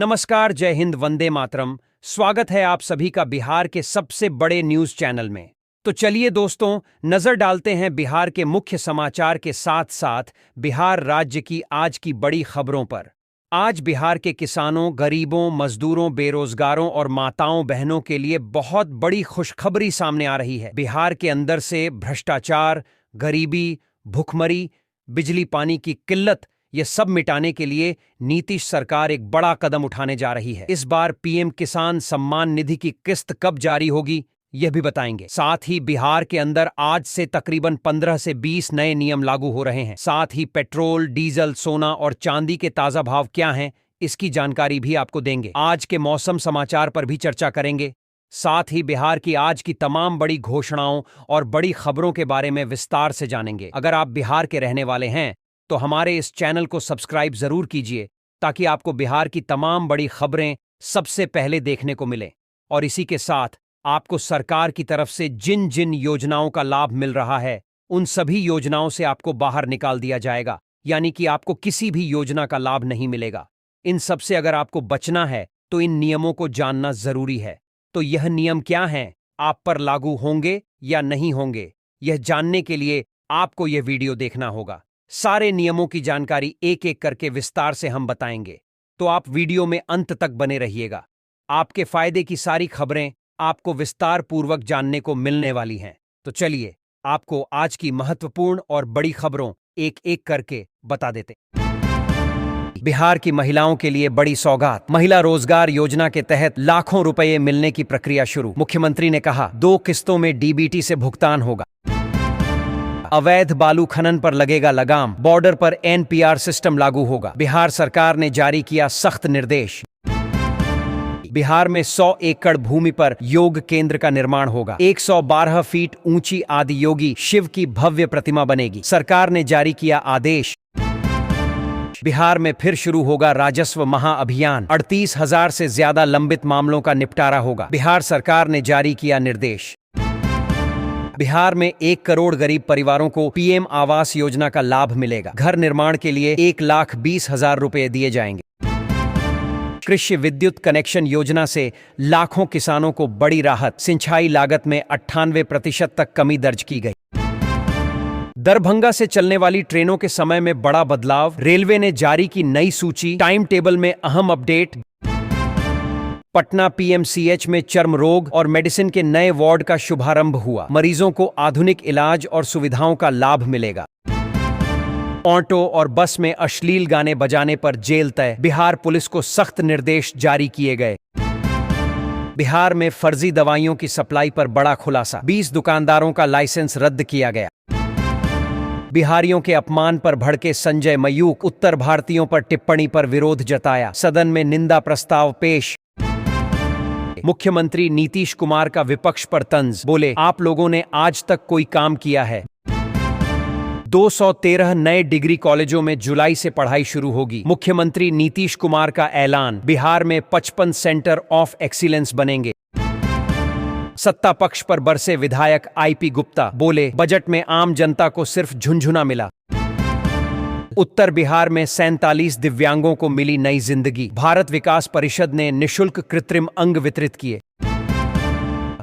नमस्कार, जय हिंद, वंदे मातरम। स्वागत है आप सभी का बिहार के सबसे बड़े न्यूज चैनल में। तो चलिए दोस्तों, नजर डालते हैं बिहार के मुख्य समाचार के साथ साथ बिहार राज्य की आज की बड़ी खबरों पर। आज बिहार के किसानों, गरीबों, मजदूरों, बेरोजगारों और माताओं बहनों के लिए बहुत बड़ी खुशखबरी सामने आ रही है। बिहार के अंदर से भ्रष्टाचार, गरीबी, भुखमरी, बिजली पानी की किल्लत, ये सब मिटाने के लिए नीतीश सरकार एक बड़ा कदम उठाने जा रही है। इस बार पीएम किसान सम्मान निधि की किस्त कब जारी होगी, यह भी बताएंगे। साथ ही बिहार के अंदर आज से तकरीबन 15 से 20 नए नियम लागू हो रहे हैं। साथ ही पेट्रोल, डीजल, सोना और चांदी के ताजा भाव क्या हैं, इसकी जानकारी भी आपको देंगे। आज के मौसम समाचार पर भी चर्चा करेंगे। साथ ही बिहार की आज की तमाम बड़ी घोषणाओं और बड़ी खबरों के बारे में विस्तार से जानेंगे। अगर आप बिहार के रहने वाले हैं तो हमारे इस चैनल को सब्सक्राइब जरूर कीजिए, ताकि आपको बिहार की तमाम बड़ी खबरें सबसे पहले देखने को मिले। और इसी के साथ आपको सरकार की तरफ से जिन जिन योजनाओं का लाभ मिल रहा है, उन सभी योजनाओं से आपको बाहर निकाल दिया जाएगा, यानी कि आपको किसी भी योजना का लाभ नहीं मिलेगा। इन सब से अगर आपको बचना है तो इन नियमों को जानना जरूरी है। तो यह नियम क्या हैं, आप पर लागू होंगे या नहीं होंगे, यह जानने के लिए आपको यह वीडियो देखना होगा। सारे नियमों की जानकारी एक एक करके विस्तार से हम बताएंगे, तो आप वीडियो में अंत तक बने रहिएगा। आपके फायदे की सारी खबरें आपको विस्तार पूर्वक जानने को मिलने वाली हैं। तो चलिए आपको आज की महत्वपूर्ण और बड़ी खबरों एक एक करके बता देते। बिहार की महिलाओं के लिए बड़ी सौगात। महिला रोजगार योजना के तहत लाखों रुपए मिलने की प्रक्रिया शुरू। मुख्यमंत्री ने कहा 2 किस्तों में डीबीटी से भुगतान होगा। अवैध बालू खनन पर लगेगा लगाम। बॉर्डर पर एनपीआर सिस्टम लागू होगा। बिहार सरकार ने जारी किया सख्त निर्देश। बिहार में 100 एकड़ भूमि पर योग केंद्र का निर्माण होगा। 112 फीट ऊंची आदि योगी शिव की भव्य प्रतिमा बनेगी। सरकार ने जारी किया आदेश। बिहार में फिर शुरू होगा राजस्व महाअभियान। 38,000 से ज्यादा लंबित मामलों का निपटारा होगा। बिहार सरकार ने जारी किया निर्देश। बिहार में 1 करोड़ गरीब परिवारों को पीएम आवास योजना का लाभ मिलेगा। घर निर्माण के लिए 1,20,000 रुपए दिए जाएंगे। कृषि विद्युत कनेक्शन योजना से लाखों किसानों को बड़ी राहत। सिंचाई लागत में 98% तक कमी दर्ज की गई। दरभंगा से चलने वाली ट्रेनों के समय में बड़ा बदलाव। रेलवे ने जारी की नई सूची। टाइम टेबल में अहम अपडेट। पटना पीएमसीएच में चर्म रोग और मेडिसिन के नए वार्ड का शुभारंभ हुआ। मरीजों को आधुनिक इलाज और सुविधाओं का लाभ मिलेगा। ऑटो और बस में अश्लील गाने बजाने पर जेल तय। बिहार पुलिस को सख्त निर्देश जारी किए गए। बिहार में फर्जी दवाइयों की सप्लाई पर बड़ा खुलासा। 20 दुकानदारों का लाइसेंस रद्द किया गया। बिहारियों के अपमान पर भड़के संजय मयूख। उत्तर भारतीयों पर टिप्पणी पर विरोध जताया। सदन में निंदा प्रस्ताव पेश। मुख्यमंत्री नीतीश कुमार का विपक्ष पर तंज। बोले, आप लोगों ने आज तक कोई काम किया है। 213 नए डिग्री कॉलेजों में जुलाई से पढ़ाई शुरू होगी। मुख्यमंत्री नीतीश कुमार का ऐलान। बिहार में 55 सेंटर ऑफ एक्सीलेंस बनेंगे। सत्ता पक्ष पर बरसे विधायक आईपी गुप्ता। बोले, बजट में आम जनता को सिर्फ झुनझुना मिला। उत्तर बिहार में 47 दिव्यांगों को मिली नई जिंदगी। भारत विकास परिषद ने निशुल्क कृत्रिम अंग वितरित किए।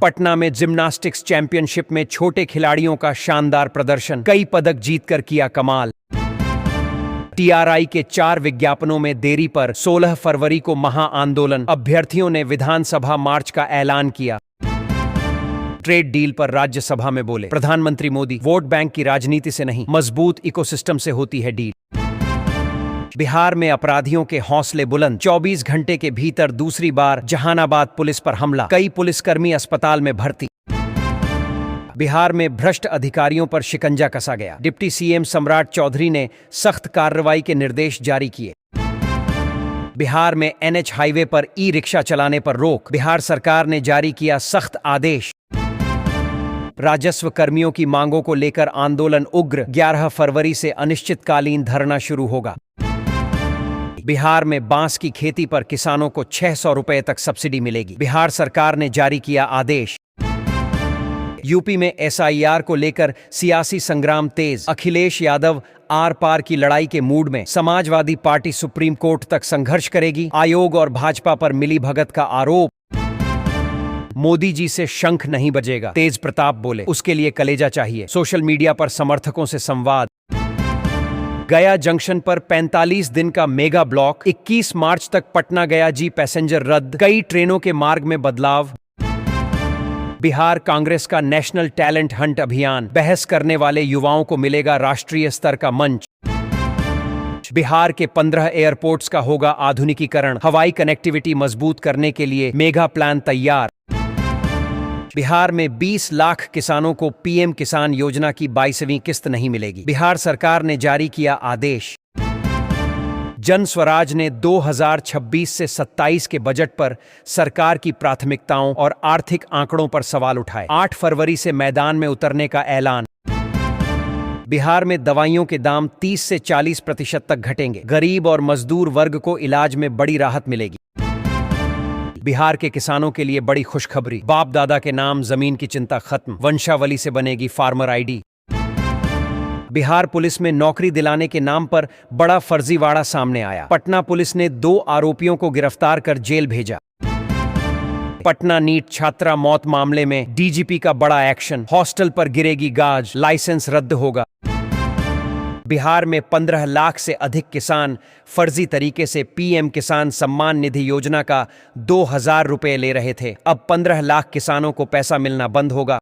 पटना में जिम्नास्टिक्स चैंपियनशिप में छोटे खिलाड़ियों का शानदार प्रदर्शन। कई पदक जीतकर किया कमाल। टीआरआई के 4 विज्ञापनों में देरी पर 16 फरवरी को महाआंदोलन। अभ्यर्थियों ने विधानसभा मार्च का ऐलान किया। ट्रेड डील पर राज्यसभा में बोले प्रधानमंत्री मोदी, वोट बैंक की राजनीति से नहीं, मजबूत इकोसिस्टम से होती है डील। बिहार में अपराधियों के हौसले बुलंद। 24 घंटे के भीतर दूसरी बार जहानाबाद पुलिस पर हमला। कई पुलिसकर्मी अस्पताल में भर्ती। बिहार में भ्रष्ट अधिकारियों पर शिकंजा कसा गया। डिप्टी सीएम सम्राट चौधरी ने सख्त कार्रवाई के निर्देश जारी किए। बिहार में एनएच हाईवे पर ई रिक्शा चलाने पर रोक। बिहार सरकार ने जारी किया सख्त आदेश। राजस्व कर्मियों की मांगों को लेकर आंदोलन उग्र। 11 फरवरी से अनिश्चितकालीन धरना शुरू होगा। बिहार में बांस की खेती पर किसानों को 600 रुपए तक सब्सिडी मिलेगी। बिहार सरकार ने जारी किया आदेश। यूपी में एसआईआर को लेकर सियासी संग्राम तेज। अखिलेश यादव आर पार की लड़ाई के मूड में समाजवादी पार्टी सुप्रीम कोर्ट तक संघर्ष करेगी। आयोग और भाजपा पर मिलीभगत का आरोप। मोदी जी से शंख नहीं बजेगा, तेज प्रताप बोले, उसके लिए कलेजा चाहिए। सोशल मीडिया पर समर्थकों से संवाद। गया जंक्शन पर 45 दिन का मेगा ब्लॉक। 21 मार्च तक पटना गया जी पैसेंजर रद्द। कई ट्रेनों के मार्ग में बदलाव। बिहार कांग्रेस का नेशनल टैलेंट हंट अभियान। बहस करने वाले युवाओं को मिलेगा राष्ट्रीय स्तर का मंच। बिहार के 15 एयरपोर्ट्स का होगा आधुनिकीकरण। हवाई कनेक्टिविटी मजबूत करने के लिए मेगा प्लान तैयार। बिहार में 20 लाख किसानों को पीएम किसान योजना की 22वीं किस्त नहीं मिलेगी। बिहार सरकार ने जारी किया आदेश। जन स्वराज ने 2026 से 27 के बजट पर सरकार की प्राथमिकताओं और आर्थिक आंकड़ों पर सवाल उठाए। 8 फरवरी से मैदान में उतरने का ऐलान। बिहार में दवाइयों के दाम 30 से 40% तक घटेंगे। गरीब और मजदूर वर्ग को इलाज में बड़ी राहत मिलेगी। बिहार के किसानों के लिए बड़ी खुशखबरी। बाप दादा के नाम जमीन की चिंता खत्म। वंशावली से बनेगी फार्मर आईडी। बिहार पुलिस में नौकरी दिलाने के नाम पर बड़ा फर्जीवाड़ा सामने आया। पटना पुलिस ने 2 आरोपियों को गिरफ्तार कर जेल भेजा। पटना नीट छात्रा मौत मामले में डीजीपी का बड़ा एक्शन। हॉस्टल पर गिरेगी गाज, लाइसेंस रद्द होगा। बिहार में 15 लाख से अधिक किसान फर्जी तरीके से पीएम किसान सम्मान निधि योजना का 2000 रुपए ले रहे थे। अब 15 लाख किसानों को पैसा मिलना बंद होगा।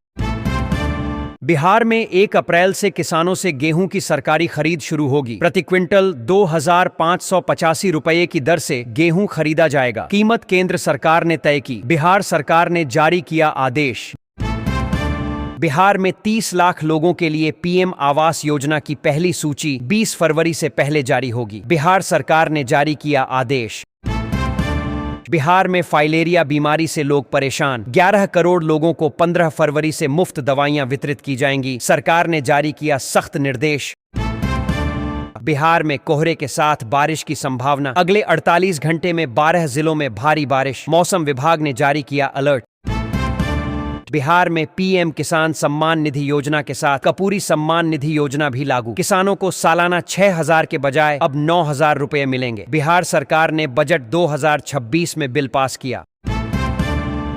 बिहार में 1 अप्रैल से किसानों से गेहूं की सरकारी खरीद शुरू होगी। प्रति क्विंटल 2585 रुपये की दर से गेहूं खरीदा जाएगा। कीमत केंद्र सरकार ने तय की। बिहार सरकार ने जारी किया आदेश। बिहार में 30 लाख लोगों के लिए पीएम आवास योजना की पहली सूची 20 फरवरी से पहले जारी होगी। बिहार सरकार ने जारी किया आदेश। बिहार में फाइलेरिया बीमारी से लोग परेशान। 11 करोड़ लोगों को 15 फरवरी से मुफ्त दवाइयां वितरित की जाएंगी। सरकार ने जारी किया सख्त निर्देश। बिहार में कोहरे के साथ बारिश की संभावना। अगले 48 घंटे में 12 जिलों में भारी बारिश। मौसम विभाग ने जारी किया अलर्ट। बिहार में पीएम किसान सम्मान निधि योजना के साथ कपूरी सम्मान निधि योजना भी लागू। किसानों को सालाना 6000 के बजाय अब 9000 रुपए मिलेंगे। बिहार सरकार ने बजट 2026 में बिल पास किया।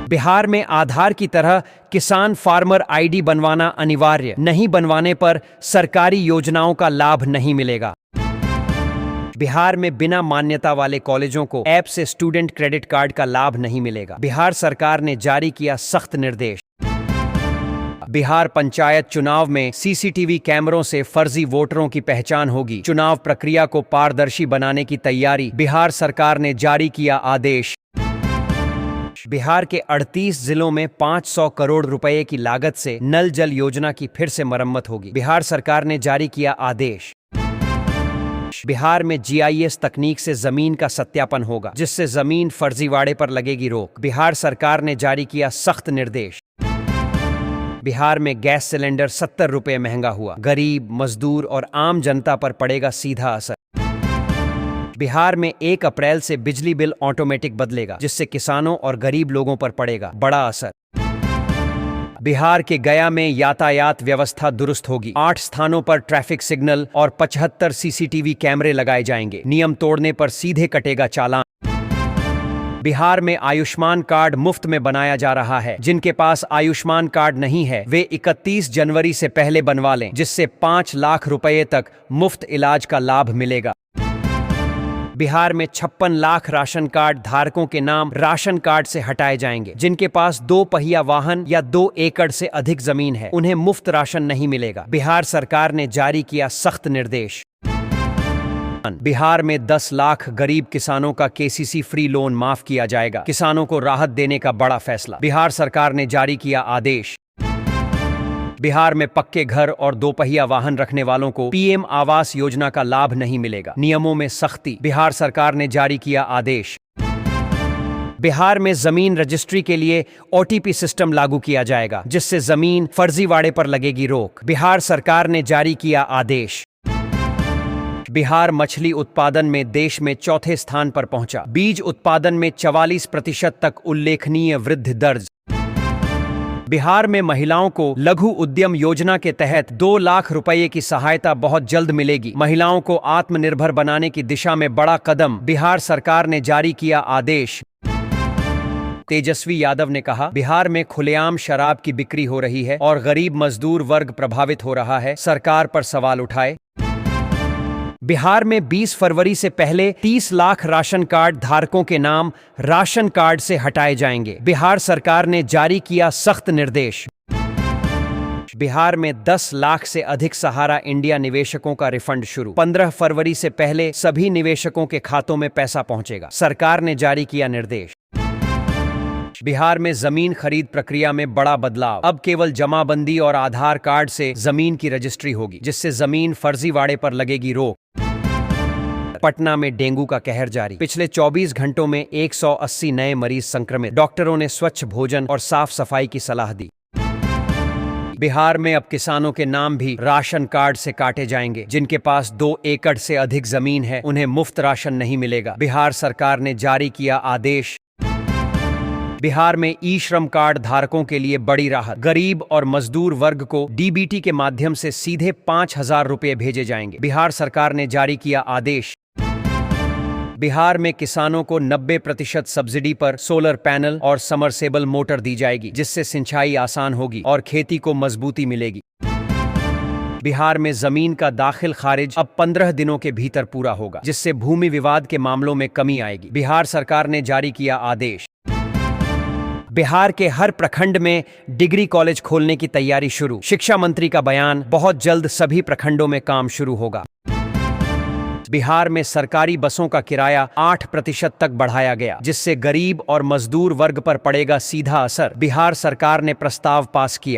बिहार में आधार की तरह किसान फार्मर आईडी बनवाना अनिवार्य। नहीं बनवाने पर सरकारी योजनाओं का लाभ नहीं मिलेगा। बिहार में बिना मान्यता वाले कॉलेजों को ऐप से स्टूडेंट क्रेडिट कार्ड का लाभ नहीं मिलेगा। बिहार सरकार ने जारी किया सख्त निर्देश। बिहार पंचायत चुनाव में सीसीटीवी कैमरों से फर्जी वोटरों की पहचान होगी। चुनाव प्रक्रिया को पारदर्शी बनाने की तैयारी। बिहार सरकार ने जारी किया आदेश। बिहार के 38 जिलों में 500 करोड़ रुपए की लागत से नल जल योजना की फिर से मरम्मत होगी। बिहार सरकार ने जारी किया आदेश। बिहार में जीआईएस तकनीक से जमीन का सत्यापन होगा, जिससे जमीन फर्जीवाड़े पर लगेगी रोक। बिहार सरकार ने जारी किया सख्त निर्देश। बिहार में गैस सिलेंडर 70 रुपए महंगा हुआ। गरीब, मजदूर और आम जनता पर पड़ेगा सीधा असर। बिहार में 1 अप्रैल से बिजली बिल ऑटोमेटिक बदलेगा, जिससे किसानों और गरीब लोगों पर पड़ेगा बड़ा असर। बिहार के गया में यातायात व्यवस्था दुरुस्त होगी। 8 स्थानों पर ट्रैफिक सिग्नल और 75 सीसीटीवी कैमरे लगाए जाएंगे। नियम तोड़ने पर सीधे कटेगा चालान। बिहार में आयुष्मान कार्ड मुफ्त में बनाया जा रहा है। जिनके पास आयुष्मान कार्ड नहीं है वे 31 जनवरी से पहले बनवा लें, जिससे 5 लाख रुपए तक मुफ्त इलाज का लाभ मिलेगा। बिहार में 56 लाख राशन कार्ड धारकों के नाम राशन कार्ड से हटाए जाएंगे। जिनके पास 2 पहिया वाहन या 2 एकड़ से अधिक जमीन है उन्हें मुफ्त राशन नहीं मिलेगा। बिहार सरकार ने जारी किया सख्त निर्देश। बिहार में 10 लाख गरीब किसानों का केसीसी फ्री लोन माफ किया जाएगा। किसानों को राहत देने का बड़ा फैसला। बिहार सरकार ने जारी किया आदेश। बिहार में पक्के घर और 2 पहिया वाहन रखने वालों को पीएम आवास योजना का लाभ नहीं मिलेगा। नियमों में सख्ती। बिहार सरकार ने जारी किया आदेश। बिहार में जमीन रजिस्ट्री के लिए ओटीपी सिस्टम लागू किया जाएगा, जिससे जमीन फर्जीवाड़े पर लगेगी रोक। बिहार सरकार ने जारी किया आदेश। बिहार मछली उत्पादन में देश में 4थे स्थान पर पहुंचा। बीज उत्पादन में 44% तक उल्लेखनीय वृद्धि दर्ज। बिहार में महिलाओं को लघु उद्यम योजना के तहत 2 लाख रुपए की सहायता बहुत जल्द मिलेगी। महिलाओं को आत्मनिर्भर बनाने की दिशा में बड़ा कदम, बिहार सरकार ने जारी किया आदेश। तेजस्वी यादव ने कहा, बिहार में खुलेआम शराब की बिक्री हो रही है और गरीब मजदूर वर्ग प्रभावित हो रहा है, सरकार पर सवाल उठाए। बिहार में 20 फरवरी से पहले 30 लाख राशन कार्ड धारकों के नाम राशन कार्ड से हटाए जाएंगे, बिहार सरकार ने जारी किया सख्त निर्देश। बिहार में 10 लाख से अधिक सहारा इंडिया निवेशकों का रिफंड शुरू, 15 फरवरी से पहले सभी निवेशकों के खातों में पैसा पहुंचेगा, सरकार ने जारी किया निर्देश। बिहार में जमीन खरीद प्रक्रिया में बड़ा बदलाव, अब केवल जमाबंदी और आधार कार्ड से जमीन की रजिस्ट्री होगी, जिससे जमीन फर्जीवाड़े पर लगेगी रोक। पटना में डेंगू का कहर जारी, पिछले 24 घंटों में 180 नए मरीज संक्रमित, डॉक्टरों ने स्वच्छ भोजन और साफ सफाई की सलाह दी। बिहार में अब किसानों के नाम भी राशन कार्ड से काटे जाएंगे, जिनके पास 2 एकड़ से अधिक जमीन है उन्हें मुफ्त राशन नहीं मिलेगा, बिहार सरकार ने जारी किया आदेश। बिहार में ई श्रम कार्ड धारकों के लिए बड़ी राहत, गरीब और मजदूर वर्ग को डीबीटी के माध्यम से सीधे 5,000 रुपये भेजे जाएंगे, बिहार सरकार ने जारी किया आदेश। बिहार में किसानों को 90% सब्सिडी पर सोलर पैनल और समरसेबल मोटर दी जाएगी, जिससे सिंचाई आसान होगी और खेती को मजबूती मिलेगी। बिहार में जमीन का दाखिल खारिज अब 15 दिनों के भीतर पूरा होगा, जिससे भूमि विवाद के मामलों में कमी आएगी, बिहार सरकार ने जारी किया आदेश। बिहार के हर प्रखंड में डिग्री कॉलेज खोलने की तैयारी शुरू, शिक्षा मंत्री का बयान, बहुत जल्द सभी प्रखंडों में काम शुरू होगा। बिहार में सरकारी बसों का किराया 8% तक बढ़ाया गया, जिससे गरीब और मजदूर वर्ग पर पड़ेगा सीधा असर, बिहार सरकार ने प्रस्ताव पास किया।